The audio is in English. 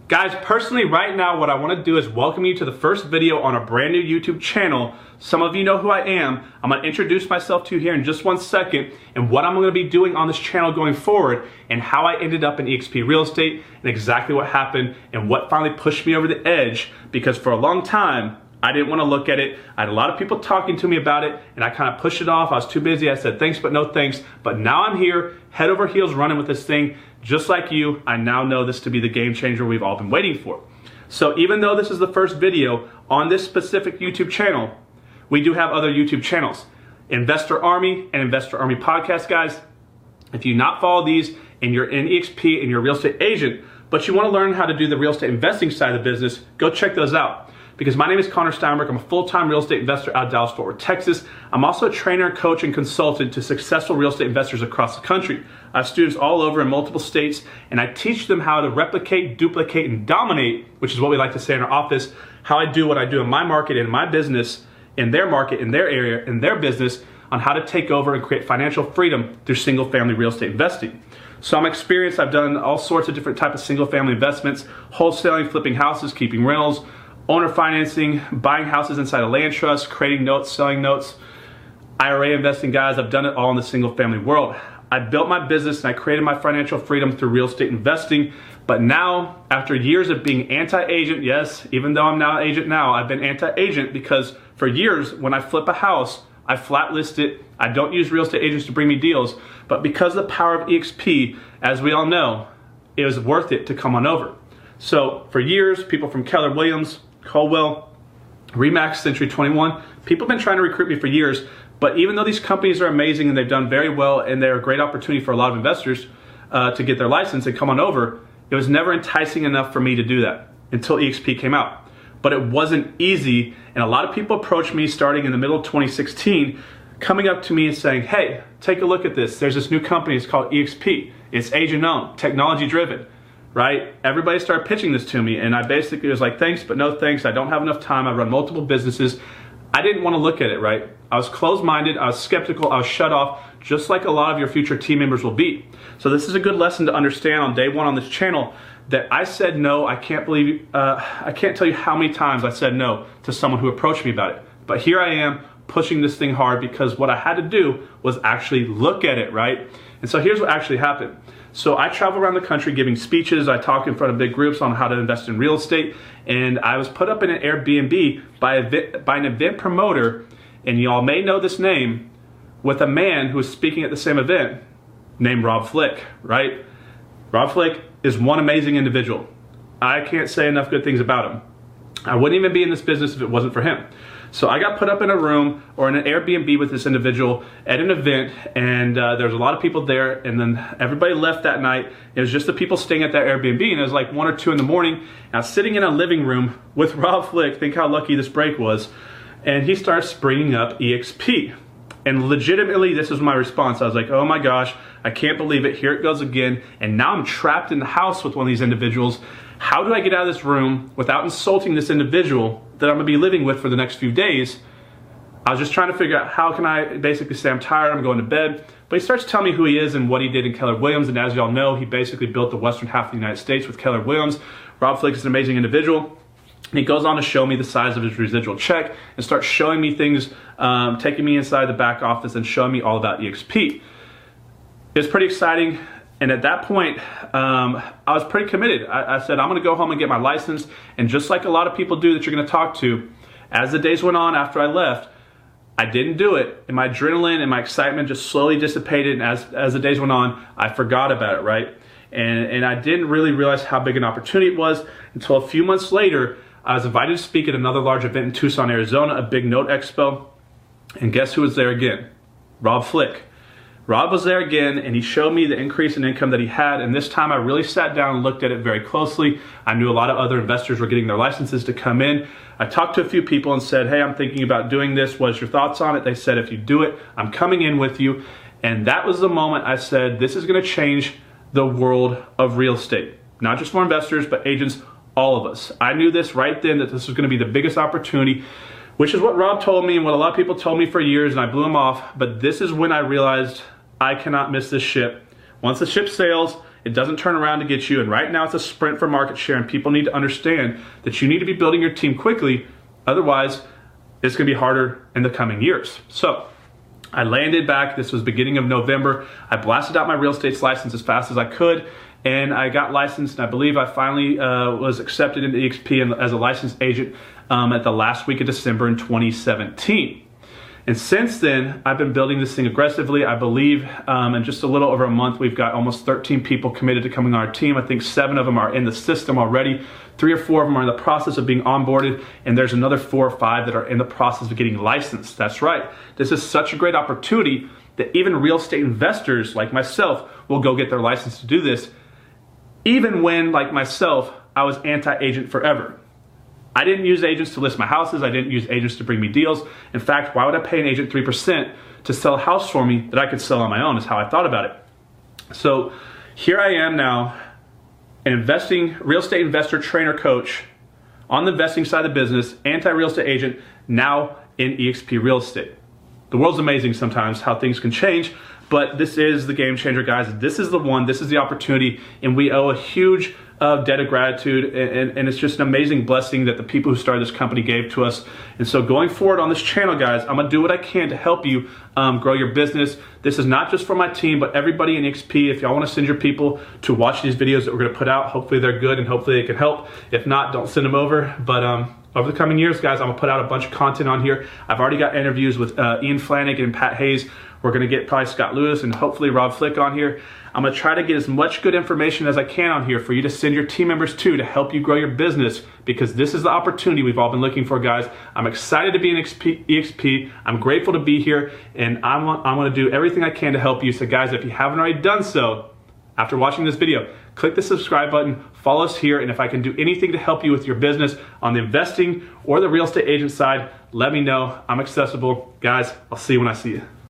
Guys, personally right now what I want to do is welcome you to the first video on a brand new YouTube channel. Some of you know who I am. I'm going to introduce myself to you here in just 1 second and what I'm going to be doing on this channel going forward and how I ended up in EXP real estate and exactly what happened and what finally pushed me over the edge, because for a long time I didn't want to look at it. I had a lot of people talking to me about it and I kind of pushed it off. I was too busy. I said thanks but no thanks. But now I'm here, head over heels running with this thing. Just like you, I now know this to be the game changer we've all been waiting for. So even though this is the first video on this specific YouTube channel, we do have other YouTube channels. Investor Army and Investor Army Podcast, guys. If you not follow these and you're in EXP and you're a real estate agent, but you want to learn how to do the real estate investing side of the business, go check those out. Because my name is Connor Steinberg. I'm a full-time real estate investor out of Dallas-Fort Worth, Texas. I'm also a trainer, coach, and consultant to successful real estate investors across the country. I have students all over in multiple states, and I teach them how to replicate, duplicate, and dominate, which is what we like to say in our office, how I do what I do in my market, in my business, in their market, in their area, in their business, on how to take over and create financial freedom through single-family real estate investing. So I'm experienced. I've done all sorts of different types of single-family investments, wholesaling, flipping houses, keeping rentals, owner financing, buying houses inside a land trust, creating notes, selling notes, IRA investing, guys. I've done it all in the single family world. I built my business and I created my financial freedom through real estate investing. But now, after years of being anti-agent, yes, even though I'm now an agent now, I've been anti-agent because for years when I flip a house, I flat list it. I don't use real estate agents to bring me deals. But because of the power of EXP, as we all know, it was worth it to come on over. So for years, people from Keller Williams, Coldwell, Remax, Century 21. People have been trying to recruit me for years, but even though these companies are amazing and they've done very well and they're a great opportunity for a lot of investors to get their license and come on over, it was never enticing enough for me to do that until EXP came out. But it wasn't easy, and a lot of people approached me starting in the middle of 2016, coming up to me and saying, hey, take a look at this. There's this new company, it's called EXP. It's agent-owned, technology-driven. Right? Everybody started pitching this to me and I basically was like, thanks, but no thanks. I don't have enough time. I run multiple businesses. I didn't want to look at it, right? I was closed-minded. I was skeptical. I was shut off, just like a lot of your future team members will be. So this is a good lesson to understand on day one on this channel that I said no. I can't tell you how many times I said no to someone who approached me about it. But here I am pushing this thing hard because what I had to do was actually look at it, right? And so here's what actually happened. So I travel around the country giving speeches. I talk in front of big groups on how to invest in real estate. And I was put up in an Airbnb by an event promoter, and y'all may know this name, with a man who was speaking at the same event named Rob Flick, right? Rob Flick is one amazing individual. I can't say enough good things about him. I wouldn't even be in this business if it wasn't for him. So I got put up in a room or in an Airbnb with this individual at an event, and there was a lot of people there, and then everybody left that night. It was just the people staying at that Airbnb, and it was like 1 or 2 in the morning. And I was sitting in a living room with Rob Flick, think how lucky this break was, and he starts bringing up EXP. And legitimately, this is my response. I was like, oh my gosh, I can't believe it. Here it goes again. And now I'm trapped in the house with one of these individuals. How do I get out of this room without insulting this individual that I'm gonna be living with for the next few days? I was just trying to figure out how can I basically say I'm tired, I'm going to bed. But he starts telling me who he is and what he did in Keller Williams. And as y'all know, he basically built the western half of the United States with Keller Williams. Rob Flick is an amazing individual. And he goes on to show me the size of his residual check and starts showing me things, taking me inside the back office and showing me all about EXP. It's pretty exciting. And at that point, I was pretty committed. I said, I'm gonna go home and get my license. And just like a lot of people do that you're gonna talk to, as the days went on after I left, I didn't do it. And my adrenaline and my excitement just slowly dissipated. And as the days went on, I forgot about it, right? And I didn't really realize how big an opportunity it was until a few months later. I was invited to speak at another large event in Tucson, Arizona, a big note expo. And guess who was there again? Rob Flick. Rob was there again, and he showed me the increase in income that he had, and this time I really sat down and looked at it very closely. I knew a lot of other investors were getting their licenses to come in. I talked to a few people and said, hey, I'm thinking about doing this. What's your thoughts on it? They said, if you do it, I'm coming in with you. And that was the moment I said, this is gonna change the world of real estate. Not just for investors, but agents, all of us. I knew this right then, that this was gonna be the biggest opportunity, which is what Rob told me and what a lot of people told me for years, and I blew him off. But this is when I realized I cannot miss this ship. Once the ship sails, It doesn't turn around to get you. And right now it's a sprint for market share, and people need to understand that you need to be building your team quickly. Otherwise, it's going to be harder in the coming years. So I landed back. This was beginning of November. I blasted out my real estate license as fast as I could, and I got licensed, and I believe I finally was accepted into EXP as a licensed agent at the last week of December in 2017. And since then, I've been building this thing aggressively. I believe in just a little over a month, we've got almost 13 people committed to coming on our team. I think 7 of them are in the system already. 3 or 4 of them are in the process of being onboarded, and there's another 4 or 5 that are in the process of getting licensed. That's right. This is such a great opportunity that even real estate investors like myself will go get their license to do this, even when, like myself, I was anti-agent forever. I didn't use agents to list my houses. I didn't use agents to bring me deals. In fact, why would I pay an agent 3% to sell a house for me that I could sell on my own, is how I thought about it. So here I am now, an real estate investor, trainer, coach on the investing side of the business, anti-real estate agent, now in EXP Real Estate. The world's amazing sometimes how things can change, but this is the game changer, guys. This is the one, this is the opportunity, and we owe a huge debt of gratitude, and it's just an amazing blessing that the people who started this company gave to us. And so going forward on this channel, guys, I'm gonna do what I can to help you grow your business. This is not just for my team, but everybody in EXP. If y'all wanna send your people to watch these videos that we're gonna put out, hopefully they're good and hopefully they can help. If not, don't send them over. But over the coming years, guys, I'm gonna put out a bunch of content on here. I've already got interviews with Ian Flanagan and Pat Hayes. We're gonna get probably Scott Lewis and hopefully Rob Flick on here. I'm gonna try to get as much good information as I can on here for you to send your team members to help you grow your business, because this is the opportunity we've all been looking for, guys. I'm excited to be in EXP. I'm grateful to be here, and I'm gonna do everything I can to help you. So guys, if you haven't already done so, after watching this video, click the subscribe button, follow us here, and if I can do anything to help you with your business on the investing or the real estate agent side, let me know. I'm accessible. Guys, I'll see you when I see you.